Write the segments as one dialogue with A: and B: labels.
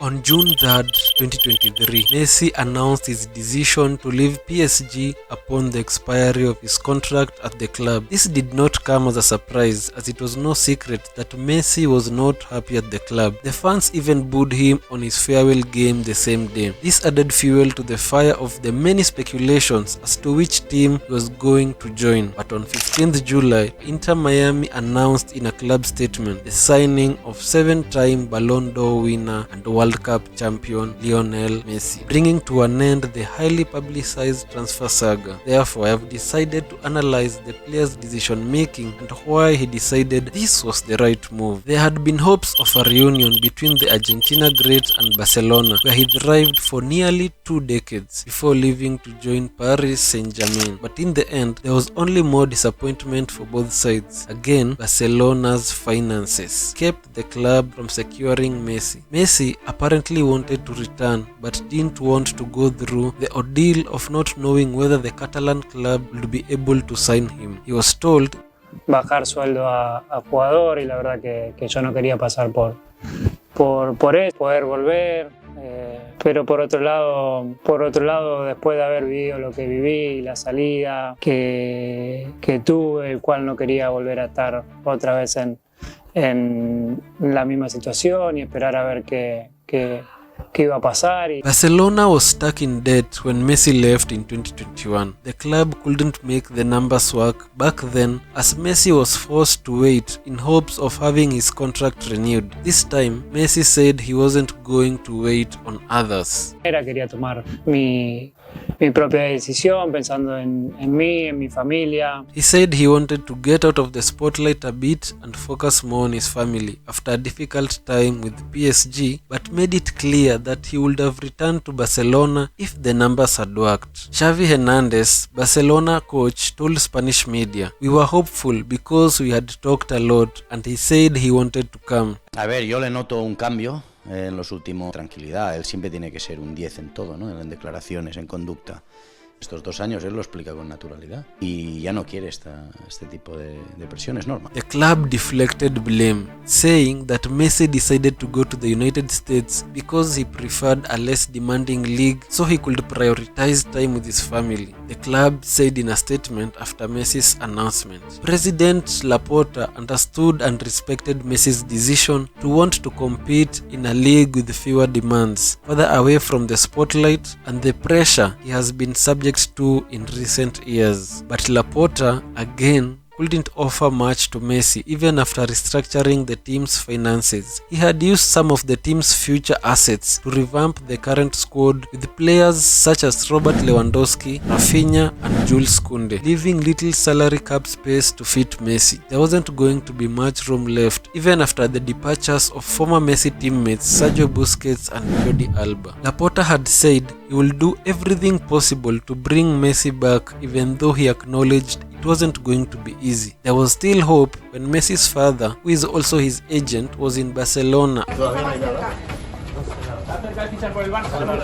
A: On June 3rd, 2023, Messi announced his decision to leave PSG upon the expiry of his contract at the club. This did not come as a surprise, as it was no secret that Messi was not happy at the club. The fans even booed him on his farewell game the same day. This added fuel to the fire of the many speculations as to which team he was going to join. But on 15th July, Inter Miami announced in a club statement the signing of 7-time Ballon d'Or winner and World Cup champion Lionel Messi, bringing to an end the highly publicized transfer saga. Therefore, I have decided to analyze the player's decision making and why he decided this was the right move. There had been hopes of a reunion between the Argentina great and Barcelona, where he thrived for nearly 2 decades before leaving to join Paris Saint-Germain. But in the end, there was only more disappointment for both sides. Again, Barcelona's finances kept the club from securing Messi. Messi apparently wanted to return, but didn't want to go through the ordeal of not knowing whether the Catalan club would be able to sign him. He was told
B: bajar sueldo a jugador, y la verdad que yo no quería pasar por eso, poder volver, pero por otro lado, después de haber vivido lo que viví, la salida que tuve, el cual no quería volver a estar otra vez en la misma situación y esperar a ver qué iba a pasar.
A: Barcelona was stuck in debt when Messi left in 2021. The club couldn't make the numbers work back then, as Messi was forced to wait in hopes of having his contract renewed. This time, Messi said he wasn't going to wait on others.
B: Quería tomar mi propia decisión pensando en mí, en mi familia.
A: He said he wanted to get out of the spotlight a bit and focus more on his family after a difficult time with PSG, but made it clear that he would have returned to Barcelona if the numbers had worked. Xavi Hernandez, Barcelona coach, told Spanish media, "We were hopeful because we had talked a lot and he said he wanted to come."
C: A ver, yo le noto un cambio en los últimos. Tranquilidad, él siempre tiene que ser un 10 en todo, ¿no? En declaraciones, en conducta. Estos 2 años él lo explica con naturalidad y ya no quiere este tipo de presión, es normal.
A: The club deflected blame, saying that Messi decided to go to the United States because he preferred a less demanding league so he could prioritize time with his family. The club said in a statement after Messi's announcement. President Laporta understood and respected Messi's decision to want to compete in a league with fewer demands, further away from the spotlight and the pressure he has been subject to in recent years. But Laporta, again, couldn't offer much to Messi even after restructuring the team's finances. He had used some of the team's future assets to revamp the current squad with players such as Robert Lewandowski, Rafinha and Jules Koundé, leaving little salary cap space to fit Messi. There wasn't going to be much room left even after the departures of former Messi teammates Sergio Busquets and Jordi Alba. Laporta had said he will do everything possible to bring Messi back, even though he acknowledged it wasn't going to be easy. There was still hope when Messi's father, who is also his agent, was in Barcelona.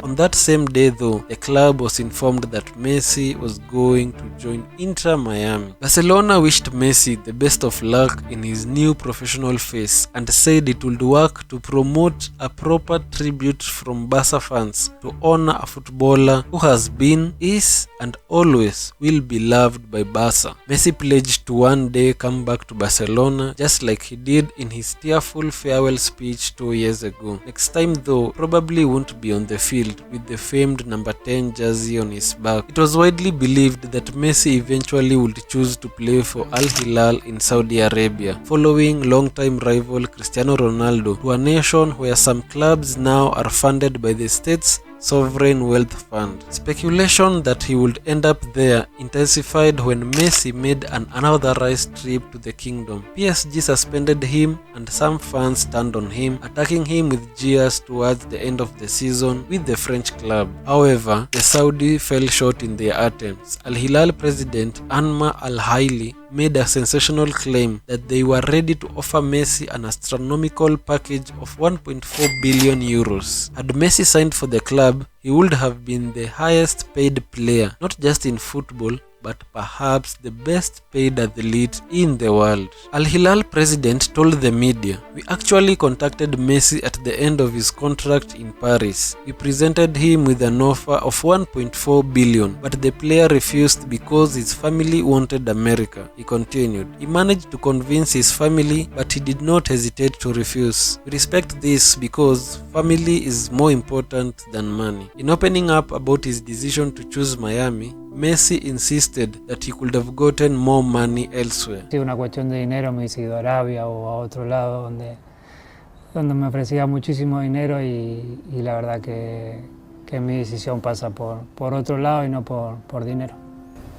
A: On that same day though, the club was informed that Messi was going to join Inter Miami. Barcelona wished Messi the best of luck in his new professional phase and said it would work to promote a proper tribute from Barca fans to honor a footballer who has been, is and always will be loved by Barca. Messi pledged to one day come back to Barcelona just like he did in his tearful farewell speech 2 years ago. Next time though, probably won't be on the field with the famed number 10 jersey on his back. It was widely believed that Messi eventually would choose to play for Al Hilal in Saudi Arabia, following longtime rival Cristiano Ronaldo to a nation where some clubs now are funded by the state's sovereign wealth fund. Speculation that he would end up there intensified when Messi made an unauthorized trip to the kingdom. PSG suspended him and some fans turned on him, attacking him with jeers towards the end of the season with the French club. However, the Saudi fell short in their attempts. Al Hilal president Anma Al Haili made a sensational claim that they were ready to offer Messi an astronomical package of 1.4 billion euros. Had Messi signed for the club, he would have been the highest paid player, not just in football, but perhaps the best paid athlete in the world. Al Hilal president told the media, "We actually contacted Messi at the end of his contract in Paris. We presented him with an offer of 1.4 billion, but the player refused because his family wanted America," he continued. He managed to convince his family, but he did not hesitate to refuse. "We respect this because family is more important than money." In opening up about his decision to choose Miami, Messi insisted that he could have gotten more money elsewhere.
B: Si una cuestión de dinero me hubiese ido a Arabia o a otro lado donde me ofrecía muchísimo dinero y la verdad que mi decisión pasa por otro lado y no por dinero.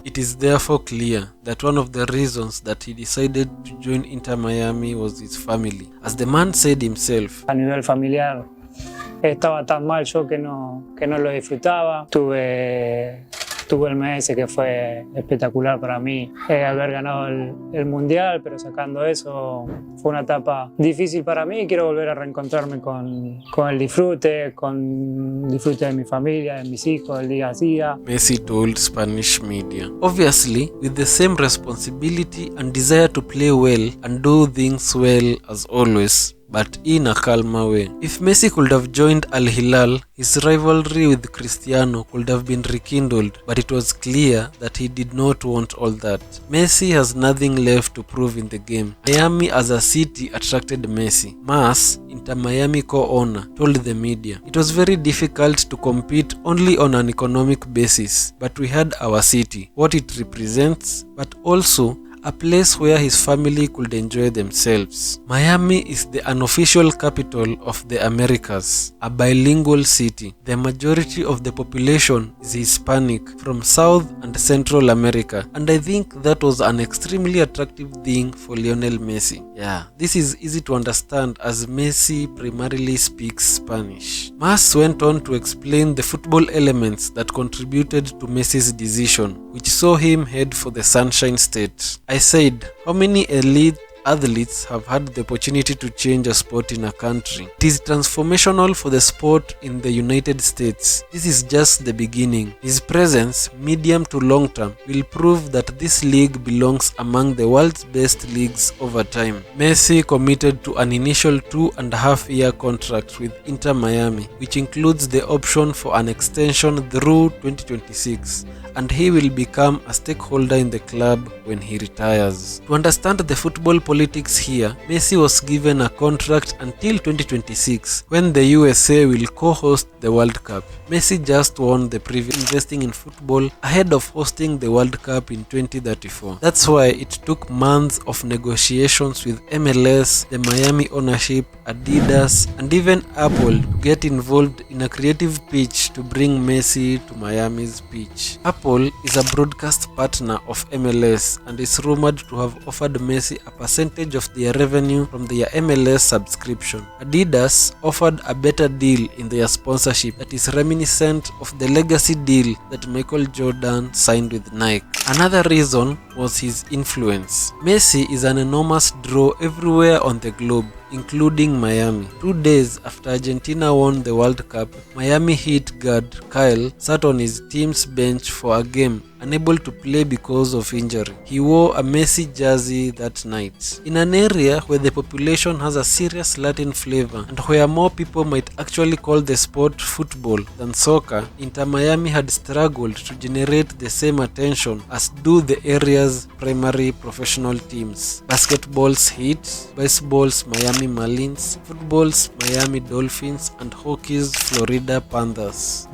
A: It is therefore clear that one of the reasons that he decided to join Inter Miami was his family. As the man said himself,
B: "A nivel familiar estaba tan mal yo que no lo disfrutaba. Tuve el mes que fue espectacular para mí haber ganado el Mundial, pero sacando eso fue una etapa difícil para mí y quiero volver a reencontrarme con el disfrute, con disfrute de mi familia, de mis hijos, del día a día."
A: Messi told Spanish media. Obviously, with the same responsibility and desire to play well and do things well as always, but in a calmer way. If Messi could have joined Al Hilal, his rivalry with Cristiano could have been rekindled, but it was clear that he did not want all that. Messi has nothing left to prove in the game. Miami as a city attracted Messi. Mas, Inter Miami co-owner, told the media, "It was very difficult to compete only on an economic basis, but we had our city, what it represents, but also a place where his family could enjoy themselves. Miami is the unofficial capital of the Americas, a bilingual city. The majority of the population is Hispanic from South and Central America, and I think that was an extremely attractive thing for Lionel Messi." Yeah, this is easy to understand as Messi primarily speaks Spanish. Mas went on to explain the football elements that contributed to Messi's decision, which saw him head for the Sunshine State. I said, "How many elite athletes have had the opportunity to change a sport in a country? It is transformational for the sport in the United States. This is just the beginning. His presence, medium to long term, will prove that this league belongs among the world's best leagues over time." Messi committed to an initial 2.5-year contract with Inter Miami, which includes the option for an extension through 2026. And he will become a stakeholder in the club when he retires. To understand the football politics here, Messi was given a contract until 2026, when the USA will co-host the World Cup. Messi just won the previous investing in football ahead of hosting the World Cup in 2034. That's why it took months of negotiations with MLS, the Miami ownership, Adidas, and even Apple to get involved in a creative pitch to bring Messi to Miami's pitch. Apple is a broadcast partner of MLS and is rumored to have offered Messi a percentage of their revenue from their MLS subscription. Adidas offered a better deal in their sponsorship that is reminiscent of the legacy deal that Michael Jordan signed with Nike. Another reason was his influence. Messi is an enormous draw everywhere on the globe, including Miami. 2 days after Argentina won the World Cup, Miami Heat guard Kyle sat on his team's bench for a game, unable to play because of injury. He wore a Messi jersey that night. In an area where the population has a serious Latin flavor and where more people might actually call the sport football than soccer, Inter Miami had struggled to generate the same attention as do the area's primary professional teams. Basketball's Heat, baseball's Miami Marlins, football's Miami Dolphins, and hockey's Florida Panthers.